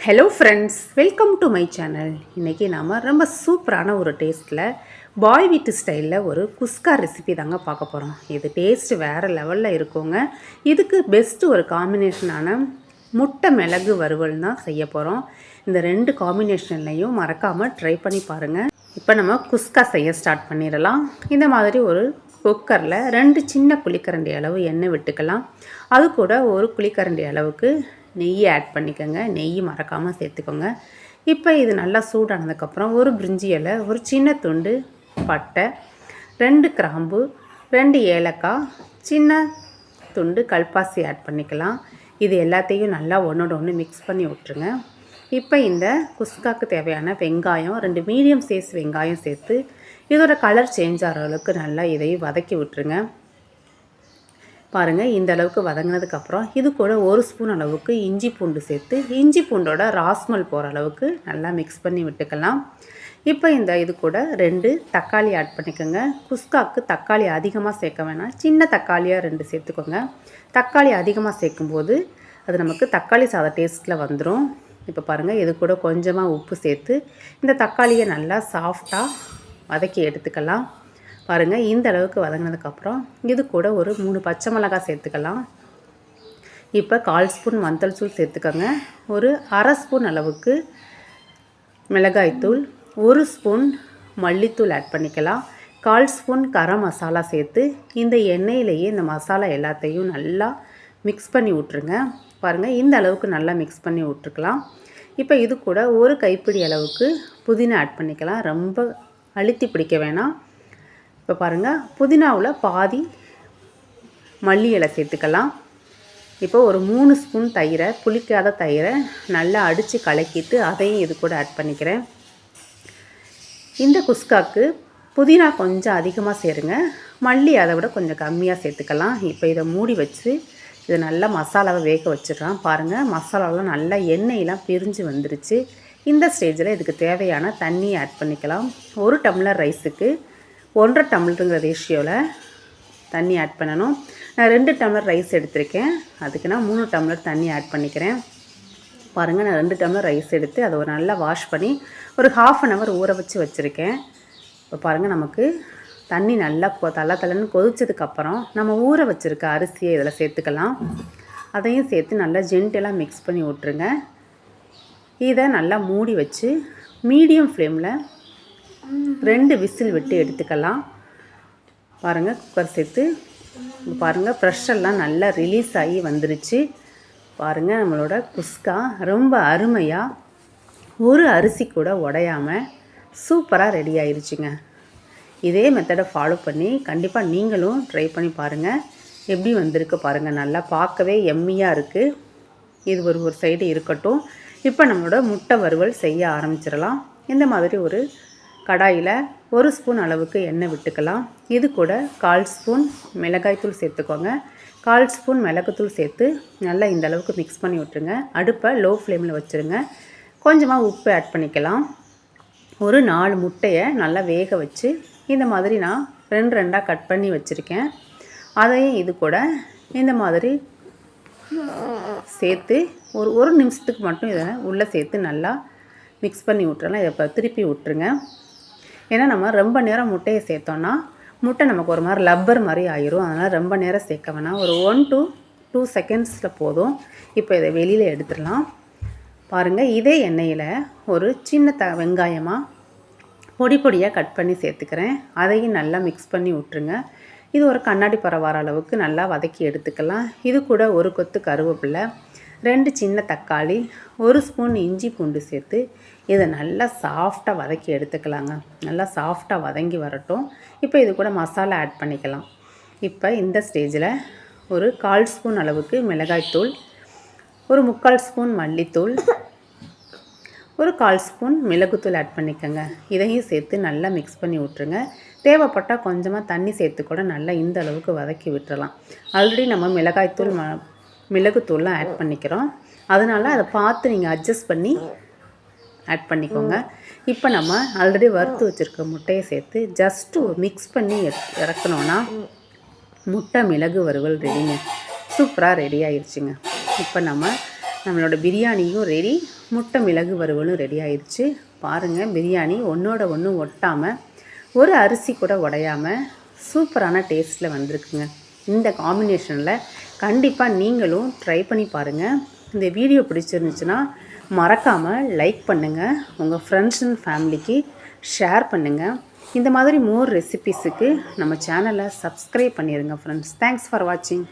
Hello friends, welcome to my channel. இன்றைக்கி நாம் ரொம்ப சூப்பரான ஒரு டேஸ்ட்டில் பாய் வீட்டு ஸ்டைலில் ஒரு குஸ்கா ரெசிபி தாங்க பார்க்க போகிறோம். இது டேஸ்ட்டு வேறு லெவலில் இருக்குங்க. இதுக்கு பெஸ்ட்டு ஒரு காம்பினேஷனான முட்டை மிளகு வறுவல் தான் செய்ய போகிறோம். இந்த ரெண்டு காம்பினேஷன்லையும் மறக்காமல் ட்ரை பண்ணி பாருங்கள். இப்போ நம்ம குஸ்கா செய்ய ஸ்டார்ட் பண்ணிடலாம். இந்த மாதிரி ஒரு குக்கரில் 2 சின்ன குழிக்கரண்டி அளவு எண்ணெய் விட்டுக்கலாம். அது கூட ஒரு குழிக்கரண்டி அளவுக்கு நெய் ஆட் பண்ணிக்கோங்க. நெய் மறக்காமல் சேர்த்துக்கோங்க. இப்போ இது நல்லா சூடானதுக்கப்புறம் ஒரு பிரிஞ்சி இலை, ஒரு சின்ன துண்டு பட்டை, 2 கிராம்பு, 2 ஏலக்காய், சின்ன துண்டு கல்பாசி ஆட் பண்ணிக்கலாம். இது எல்லாத்தையும் நல்லா ஒன்றோட ஒன்று மிக்ஸ் பண்ணி விட்டுருங்க. இப்போ இந்த குஸ்காக்கு தேவையான வெங்காயம், 2 மீடியம் சைஸ் வெங்காயம் சேர்த்து இதோட கலர் சேஞ்ச் ஆகிற அளவுக்கு நல்லா இதையும் வதக்கி விட்டுருங்க. பாருங்கள், இந்த அளவுக்கு வதங்கினதுக்கப்புறம் இது கூட 1 ஸ்பூன் அளவுக்கு இஞ்சி பூண்டு சேர்த்து இஞ்சி பூண்டோட ராஸ்மல் போகிற அளவுக்கு நல்லா மிக்ஸ் பண்ணி விட்டுக்கலாம். இப்போ இது கூட 2 தக்காளி ஆட் பண்ணிக்கோங்க. குஸ்காவுக்கு தக்காளி அதிகமாக சேர்க்க வேணாம், சின்ன தக்காளியாக 2 சேர்த்துக்கோங்க. தக்காளி அதிகமாக சேர்க்கும்போது அது நமக்கு தக்காளி சாதம் டேஸ்ட்டில் வந்துடும். இப்போ பாருங்கள், இது கூட கொஞ்சமாக உப்பு சேர்த்து இந்த தக்காளியை நல்லா சாஃப்டாக வதக்கி எடுத்துக்கலாம். பாருங்கள், இந்த அளவுக்கு வதங்கினதுக்கப்புறம் இது கூட ஒரு 3 பச்சை மிளகாய் சேர்த்துக்கலாம். இப்போ 1/4 ஸ்பூன் மஞ்சள் தூள் சேர்த்துக்கோங்க. ஒரு அரை ஸ்பூன் அளவுக்கு மிளகாய்த்தூள், 1 ஸ்பூன் மல்லித்தூள் ஆட் பண்ணிக்கலாம். 1/4 ஸ்பூன் கரம் மசாலா சேர்த்து இந்த எண்ணெயிலேயே இந்த மசாலா எல்லாத்தையும் நல்லா மிக்ஸ் பண்ணி விட்ருங்க. பாருங்கள், இந்த அளவுக்கு நல்லா மிக்ஸ் பண்ணி விட்ருக்கலாம். இப்போ இது கூட ஒரு கைப்பிடி அளவுக்கு புதினா ஆட் பண்ணிக்கலாம். ரொம்ப அழுத்தி பிடிக்க வேணாம். இப்போ பாருங்கள், புதினாவில் பாதி மல்லி இலை சேர்த்துக்கலாம். இப்போ ஒரு 3 ஸ்பூன் தயிரை, புளிக்காத தயிரை நல்லா அடித்து கலக்கிட்டு அதையும் இது கூட ஆட் பண்ணிக்கிறேன். இந்த குஸ்காக்கு புதினா கொஞ்சம் அதிகமாக சேருங்க, மல்லி அதை விட கொஞ்சம் கம்மியாக சேர்த்துக்கலாம். இப்போ இதை மூடி வச்சு இதை நல்லா மசாலாவை வேக வச்சிடலாம். பாருங்கள், மசாலாவெலாம் நல்லா எண்ணெயெலாம் பிரிஞ்சு வந்துருச்சு. இந்த ஸ்டேஜில் இதுக்கு தேவையான தண்ணி ஆட் பண்ணிக்கலாம். 1 டம்ளர் ரைஸுக்கு 1.5 டம்ளருங்கிற ரேஷியோவில் தண்ணி ஆட் பண்ணணும். நான் 2 டம்ளர் ரைஸ் எடுத்திருக்கேன், அதுக்கு நான் 3 டம்ளர் தண்ணி ஆட் பண்ணிக்கிறேன். பாருங்கள், நான் 2 டம்ளர் ரைஸ் எடுத்து அதை ஒரு நல்லா வாஷ் பண்ணி ஒரு 1/2 அன் ஹவர் ஊற வச்சு வச்சுருக்கேன். இப்போ பாருங்கள், நமக்கு தண்ணி நல்லா தள்ளன்னு கொதிச்சதுக்கப்புறம் நம்ம ஊற வச்சுருக்க அரிசியை இதில் சேர்த்துக்கலாம். அதையும் சேர்த்து நல்லா ஜென்டலாக மிக்ஸ் பண்ணி விட்ருங்க. இதை நல்லா மூடி வச்சு மீடியம் ஃப்ளேமில் 2 விசில் விட்டு எடுத்துக்கலாம். பாருங்கள், குக்கர் சேர்த்து பாருங்கள், ப்ரெஷர்லாம் நல்லா ரிலீஸ் ஆகி வந்துருச்சு. பாருங்கள், நம்மளோட குஸ்கா ரொம்ப அருமையாக ஒரு அரிசி கூட உடையாமல் சூப்பராக ரெடி ஆயிடுச்சுங்க. இதே மெத்தடை ஃபாலோ பண்ணி கண்டிப்பாக நீங்களும் ட்ரை பண்ணி பாருங்கள். எப்படி வந்திருக்கு பாருங்கள், நல்லா பார்க்கவே எம்மியாக இருக்குது. இது ஒரு சைடு இருக்கட்டும். இப்போ நம்மளோட முட்டை வறுவல் செய்ய ஆரம்பிச்சிடலாம். இந்த மாதிரி ஒரு கடாயில் 1 ஸ்பூன் அளவுக்கு எண்ணெய் விட்டுக்கலாம். இது கூட 1/4 ஸ்பூன் மிளகாய்த்தூள் சேர்த்துக்கோங்க. 1/4 ஸ்பூன் மிளகுத்தூள் சேர்த்து நல்லா இந்த அளவுக்கு மிக்ஸ் பண்ணி விட்டுருங்க. அடுப்பை லோ ஃப்ளேமில் வச்சுருங்க. கொஞ்சமாக உப்பு ஆட் பண்ணிக்கலாம். ஒரு 4 முட்டையை நல்லா வேக வச்சு இந்த மாதிரி நான் 2 கட் பண்ணி வச்சுருக்கேன். அதையும் இது கூட இந்த மாதிரி சேர்த்து ஒரு நிமிஷத்துக்கு மட்டும் இதை உள்ளே சேர்த்து நல்லா மிக்ஸ் பண்ணி விட்டுறலாம். இதை இப்போ திருப்பி விட்டுருங்க. ஏன்னா நம்ம ரொம்ப நேரம் முட்டையை சேர்த்தோன்னா முட்டை நமக்கு ஒரு மாதிரி லப்பர் மாதிரி ஆயிரும். அதனால் ரொம்ப நேரம் சேர்க்க வேணாம், ஒரு 1 to 2 செகண்ட்ஸில் போதும். இப்போ இதை வெளியில் எடுத்துடலாம். பாருங்கள், இதே எண்ணெயில் ஒரு சின்ன வெங்காயமாக பொடியாக கட் பண்ணி சேர்த்துக்கிறேன். அதையும் நல்லா மிக்ஸ் பண்ணி விட்டுருங்க. இது ஒரு கண்ணாடி பரம் வர அளவுக்கு நல்லா வதக்கி எடுத்துக்கலாம். இது கூட ஒரு கொத்து கருவேப்பிலை, 2 சின்ன தக்காளி, 1 ஸ்பூன் இஞ்சி பூண்டு சேர்த்து இதை நல்லா சாஃப்டாக வதக்கி எடுத்துக்கலாங்க. நல்லா சாஃப்டாக வதங்கி வரட்டும். இப்போ இது கூட மசாலா ஆட் பண்ணிக்கலாம். இப்போ இந்த ஸ்டேஜில் ஒரு 1/4 ஸ்பூன் அளவுக்கு மிளகாய்த்தூள், ஒரு 3/4 ஸ்பூன் மல்லித்தூள், ஒரு 1/4 ஸ்பூன் மிளகுத்தூள் ஆட் பண்ணிக்கோங்க. இதையும் சேர்த்து நல்லா மிக்ஸ் பண்ணி விட்ருங்க. தேவைப்பட்டால் கொஞ்சமாக தண்ணி சேர்த்து கூட நல்லா இந்த அளவுக்கு வதக்கி விட்டுறலாம். ஆல்ரெடி நம்ம மிளகாய்த்தூள் மிளகுத்தூள்லாம் ஆட் பண்ணிக்கிறோம், அதனால் அதை பார்த்து நீங்கள் அட்ஜஸ்ட் பண்ணி ஆட் பண்ணிக்கோங்க. இப்போ நம்ம ஆல்ரெடி வறுத்து வச்சுருக்க முட்டையை சேர்த்து ஜஸ்ட்டு மிக்ஸ் பண்ணி இறக்கணுன்னா முட்டை மிளகு வறுவல் ரெடிங்க. சூப்பராக ரெடி ஆயிடுச்சுங்க. இப்போ நம்மளோட பிரியாணியும் ரெடி, முட்டை மிளகு வறுவலும் ரெடி ஆயிடுச்சு. பாருங்கள், பிரியாணி ஒன்றோட ஒன்று ஒட்டாமல், ஒரு அரிசி கூட உடையாமல் சூப்பரான டேஸ்ட்டில் வந்திருக்குங்க. இந்த காம்பினேஷனில் கண்டிப்பாக நீங்களும் ட்ரை பண்ணி பாருங்கள். இந்த வீடியோ பிடிச்சிருந்துச்சுன்னா மறக்காமல் லைக் பண்ணுங்கள், உங்கள் ஃப்ரெண்ட்ஸ் அண்ட் ஃபேமிலிக்கு ஷேர் பண்ணுங்கள். இந்த மாதிரி மோர் ரெசிபீஸுக்கு நம்ம சேனலை சப்ஸ்கிரைப் பண்ணிடுங்க ஃப்ரெண்ட்ஸ். தேங்க்ஸ் ஃபார் வாட்சிங்.